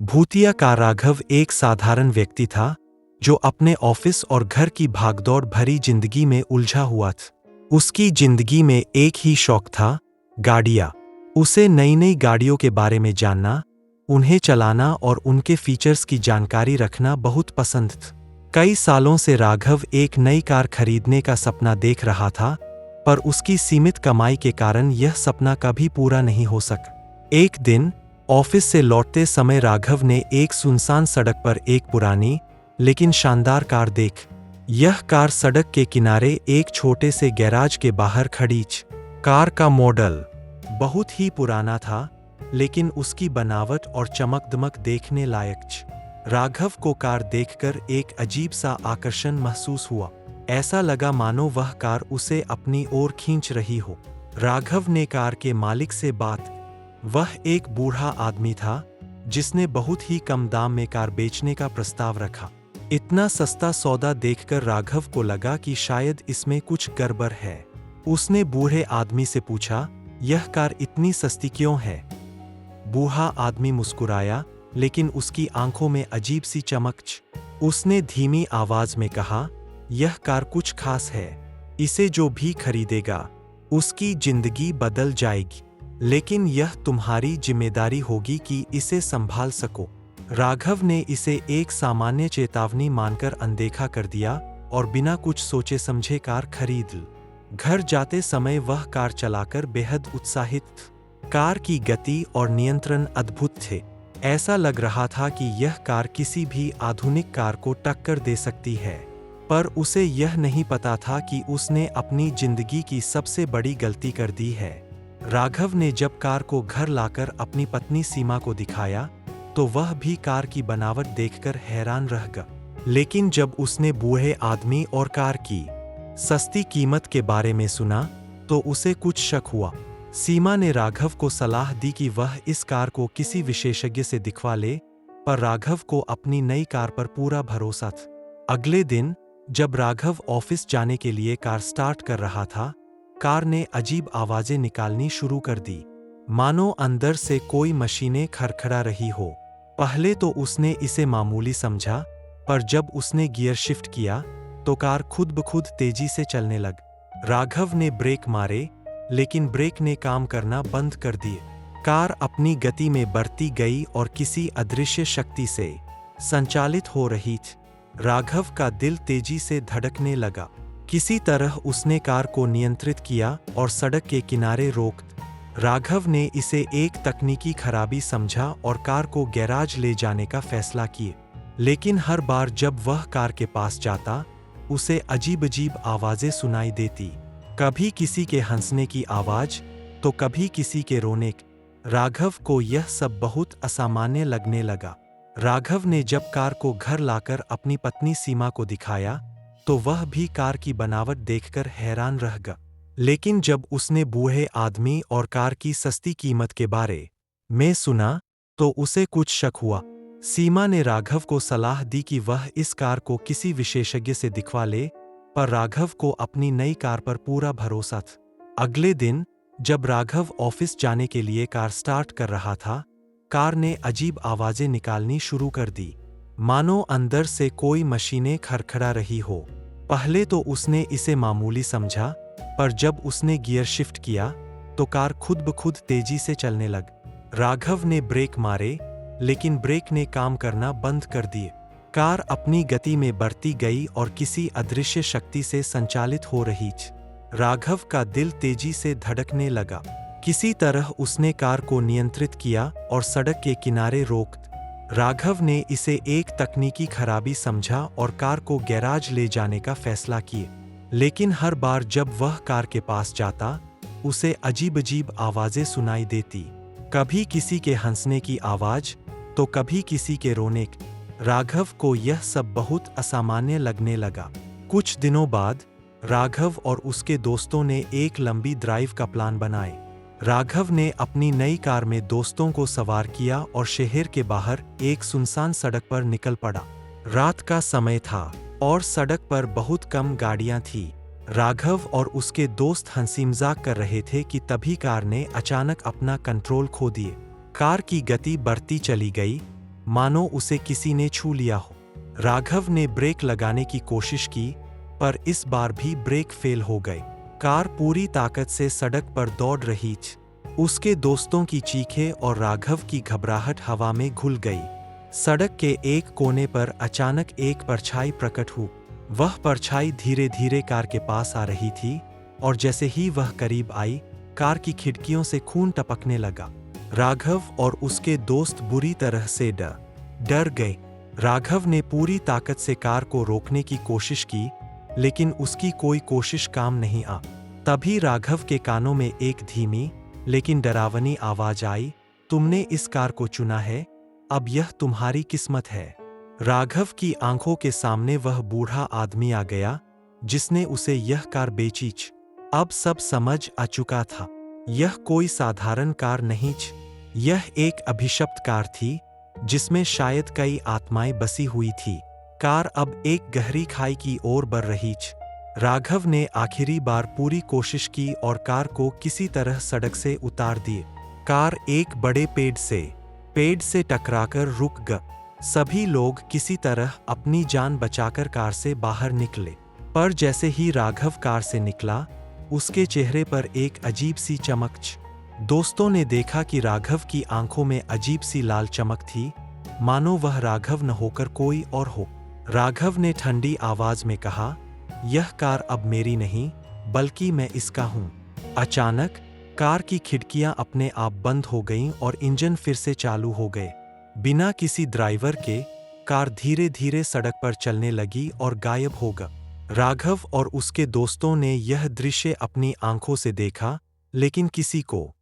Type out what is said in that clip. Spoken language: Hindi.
भूतिया का राघव एक साधारण व्यक्ति था जो अपने ऑफिस और घर की भागदौड़ भरी जिंदगी में उलझा हुआ था। उसकी जिंदगी में एक ही शौक था, गाड़ियां। उसे नई नई गाड़ियों के बारे में जानना, उन्हें चलाना और उनके फीचर्स की जानकारी रखना बहुत पसंद था। कई सालों से राघव एक नई कार खरीदने का सपना देख रहा था, पर उसकी सीमित कमाई के कारण यह सपना कभी पूरा नहीं हो सका। एक दिन ऑफिस से लौटते समय राघव ने एक सुनसान सड़क पर एक पुरानी लेकिन शानदार कार देख। यह कार सड़क के किनारे एक छोटे से गैराज के बाहर खड़ी थी। कार का मॉडल बहुत ही पुराना था, लेकिन उसकी बनावट और चमक-दमक देखने लायक थी। राघव को कार देखकर एक अजीब सा आकर्षण महसूस हुआ। ऐसा लगा मानो वह कार उसे अपनी ओर खींच रही हो। राघव ने कार के मालिक से बात। वह एक बूढ़ा आदमी था जिसने बहुत ही कम दाम में कार बेचने का प्रस्ताव रखा। इतना सस्ता सौदा देखकर राघव को लगा कि शायद इसमें कुछ गड़बड़ है। उसने बूढ़े आदमी से पूछा, यह कार इतनी सस्ती क्यों है? बूढ़ा आदमी मुस्कुराया, लेकिन उसकी आंखों में अजीब सी चमक थी। उसने धीमी आवाज में कहा, यह कार कुछ खास है। इसे जो भी खरीदेगा उसकी जिंदगी बदल जाएगी, लेकिन यह तुम्हारी जिम्मेदारी होगी कि इसे संभाल सको। राघव ने इसे एक सामान्य चेतावनी मानकर अनदेखा कर दिया और बिना कुछ सोचे समझे कार खरीद ली। घर जाते समय वह कार चलाकर बेहद उत्साहित था। कार की गति और नियंत्रण अद्भुत थे। ऐसा लग रहा था कि यह कार किसी भी आधुनिक कार को टक्कर दे सकती है। पर उसे यह नहीं पता था कि उसने अपनी जिंदगी की सबसे बड़ी गलती कर दी है। राघव ने जब कार को घर लाकर अपनी पत्नी सीमा को दिखाया, तो वह भी कार की बनावट देखकर हैरान रह गया। लेकिन जब उसने बूढ़े आदमी और कार की सस्ती कीमत के बारे में सुना, तो उसे कुछ शक हुआ। सीमा ने राघव को सलाह दी कि वह इस कार को किसी विशेषज्ञ से दिखवा ले, पर राघव को अपनी नई कार पर पूरा भरोसा था। अगले दिन जब राघव ऑफिस जाने के लिए कार स्टार्ट कर रहा था, कार ने अजीब आवाजें निकालनी शुरू कर दी, मानो अंदर से कोई मशीनें खड़खड़ा रही हो। पहले तो उसने इसे मामूली समझा, पर जब उसने गियर शिफ्ट किया तो कार खुद ब खुद तेजी से चलने लग। राघव ने ब्रेक मारे, लेकिन ब्रेक ने काम करना बंद कर दिए। कार अपनी गति में बढ़ती गई और किसी अदृश्य शक्ति से संचालित हो रही थी। राघव का दिल तेजी से धड़कने लगा। किसी तरह उसने कार को नियंत्रित किया और सड़क के किनारे रोक। राघव ने इसे एक तकनीकी खराबी समझा और कार को गैराज ले जाने का फैसला किए। लेकिन हर बार जब वह कार के पास जाता, उसे अजीब-अजीब आवाजें सुनाई देती। कभी किसी के हंसने की आवाज, तो कभी किसी के रोने की। राघव को यह सब बहुत असामान्य लगने लगा। राघव ने जब कार को घर लाकर अपनी पत्नी सीमा को दिखाया, तो वह भी कार की बनावट देखकर हैरान रह गया। लेकिन जब उसने बूढ़े आदमी और कार की सस्ती कीमत के बारे में सुना, तो उसे कुछ शक हुआ। सीमा ने राघव को सलाह दी कि वह इस कार को किसी विशेषज्ञ से दिखवा ले, पर राघव को अपनी नई कार पर पूरा भरोसा था। अगले दिन जब राघव ऑफिस जाने के लिए कार स्टार्ट कर रहा था, कार ने अजीब आवाजें निकालनी शुरू कर दी, मानो अंदर से कोई मशीनें खड़खड़ा रही हो। पहले तो उसने इसे मामूली समझा, पर जब उसने गियर शिफ्ट किया तो कार खुद ब खुद तेजी से चलने लग। राघव ने ब्रेक मारे, लेकिन ब्रेक ने काम करना बंद कर दिए। कार अपनी गति में बढ़ती गई और किसी अदृश्य शक्ति से संचालित हो रही थी। राघव का दिल तेजी से धड़कने लगा। किसी तरह उसने कार को नियंत्रित किया और सड़क के किनारे रोक। राघव ने इसे एक तकनीकी खराबी समझा और कार को गैराज ले जाने का फैसला किए। लेकिन हर बार जब वह कार के पास जाता, उसे अजीब-अजीब आवाजें सुनाई देती। कभी किसी के हंसने की आवाज, तो कभी किसी के रोने की। राघव को यह सब बहुत असामान्य लगने लगा। कुछ दिनों बाद राघव और उसके दोस्तों ने एक लंबी ड्राइव का प्लान बनाए। राघव ने अपनी नई कार में दोस्तों को सवार किया और शहर के बाहर एक सुनसान सड़क पर निकल पड़ा। रात का समय था और सड़क पर बहुत कम गाड़ियां थी। राघव और उसके दोस्त हंसी मजाक कर रहे थे कि तभी कार ने अचानक अपना कंट्रोल खो दिए। कार की गति बढ़ती चली गई, मानो उसे किसी ने छू लिया हो। राघव ने ब्रेक लगाने की कोशिश की, पर इस बार भी ब्रेक फेल हो गए। कार पूरी ताकत से सड़क पर दौड़ रही थी। उसके दोस्तों की चीखें और राघव की घबराहट हवा में घुल गई। सड़क के एक कोने पर अचानक एक परछाई प्रकट हुई। वह परछाई धीरे धीरे कार के पास आ रही थी, और जैसे ही वह करीब आई, कार की खिड़कियों से खून टपकने लगा। राघव और उसके दोस्त बुरी तरह से डर गए। राघव ने पूरी ताकत से कार को रोकने की कोशिश की, लेकिन उसकी कोई कोशिश काम नहीं आ। तभी राघव के कानों में एक धीमी लेकिन डरावनी आवाज आई, तुमने इस कार को चुना है, अब यह तुम्हारी किस्मत है। राघव की आंखों के सामने वह बूढ़ा आदमी आ गया, जिसने उसे यह कार बेची। अब सब समझ आ चुका था। यह कोई साधारण कार नहीं थी। यह एक अभिशप्त कार थी, जिसमें शायद कई आत्माएं बसी हुई थी। कार अब एक गहरी खाई की ओर बढ़ रही थी। राघव ने आखिरी बार पूरी कोशिश की और कार को किसी तरह सड़क से उतार दिए। कार एक बड़े पेड़ से टकराकर रुक गई। सभी लोग किसी तरह अपनी जान बचाकर कार से बाहर निकले, पर जैसे ही राघव कार से निकला, उसके चेहरे पर एक अजीब सी चमक थी। दोस्तों ने देखा कि राघव की आंखों में अजीब सी लाल चमक थी, मानो वह राघव न होकर कोई और हो। राघव ने ठंडी आवाज में कहा, यह कार अब मेरी नहीं, बल्कि मैं इसका हूं। अचानक कार की खिड़कियां अपने आप बंद हो गईं और इंजन फिर से चालू हो गए। बिना किसी ड्राइवर के कार धीरे धीरे सड़क पर चलने लगी और गायब हो गई। राघव और उसके दोस्तों ने यह दृश्य अपनी आंखों से देखा, लेकिन किसी को